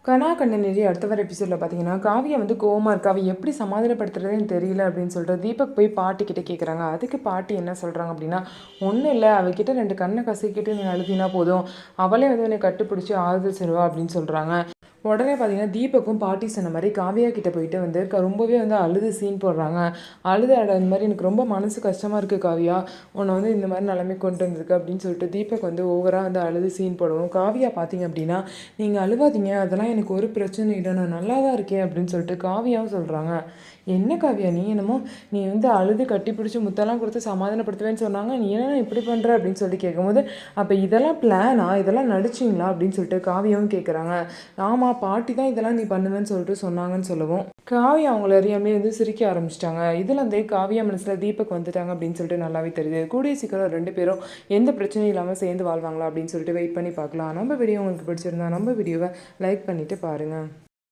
கனா கண்ணநேரி அடுத்த வர எபிசோடில் பார்த்தீங்கன்னா காவியா வந்து கோவமாக இருக்கா, அவள் எப்படி சமாதானப்படுத்துறதுன்னு தெரியல அப்படின்னு சொல்லிட்டு தீபக் போய் பாட்டிக்கிட்ட கேட்குறாங்க. அதுக்கு பாட்டி என்ன சொல்கிறாங்க அப்படின்னா, ஒன்றும் இல்லை, அவகிட்ட 2 கண்ணை கசக்கிட்டு நீ அழுதினா போதும், அவளே வந்து உன்னை கட்டுப்பிடிச்சி ஆறுதல் செல்வா அப்படின்னு சொல்கிறாங்க. உடனே பார்த்தீங்கன்னா தீபக்கும் பாட்டி சொன்ன மாதிரி காவியா கிட்ட போயிட்டு வந்து ரொம்பவே வந்து அழுது சீன் போடுறாங்க. இந்த மாதிரி எனக்கு ரொம்ப மனசு கஷ்டமாக இருக்குது காவியா, உன்னை வந்து இந்த மாதிரி நிலைமை கொண்டு வந்திருக்கு அப்படின்னு சொல்லிட்டு தீபக் வந்து ஓவராக வந்து அழுது சீன் போடுவோம். காவியா பார்த்தீங்க அப்படின்னா, நீங்கள் அழுவாதீங்க, அதெல்லாம் எனக்கு ஒரு பிரச்சனை இல்லை, நான் நல்லா தான் இருக்கேன் அப்படின்னு சொல்லிட்டு காவியாவும் சொல்கிறாங்க. என்ன காவியா நீ என்னமோ நீ வந்து அழுது கட்டி பிடிச்சி முத்தெல்லாம் கொடுத்து சமாதானப்படுத்துவேன்னு சொன்னாங்க, நீ என்ன இப்படி பண்ணுற அப்படின்னு சொல்லி கேட்கும்போது, அப்போ இதெல்லாம் பிளானா, இதெல்லாம் நடிச்சிங்களா அப்படின்னு சொல்லிட்டு காவியாவும் கேட்குறாங்க. ஆமாம் பாட்டி தான் இதெல்லாம் நீ பண்ணுவேன்னு சொல்லிட்டு சொன்னாங்கன்னு சொல்லவும் காவியா அவங்கள அறியாமே வந்து சிரிக்க ஆரம்பிச்சிட்டாங்க. இதில் வந்து காவியா மனசில் தீபக் வந்துட்டாங்க அப்படின்னு சொல்லிட்டு நல்லாவே தெரியுது. கூடிய சீக்கிரம் 2 பேரும் எந்த பிரச்சனையும் இல்லாமல் சேர்ந்து வாழ்வாங்களா அப்படின்னு சொல்லிட்டு வெயிட் பண்ணி பார்க்கலாம். நம்ம வீடியோ உங்களுக்கு பிடிச்சிருந்தா நம்ம வீடியோவை லைக் பண்ணிவிட்டு பாருங்கள்.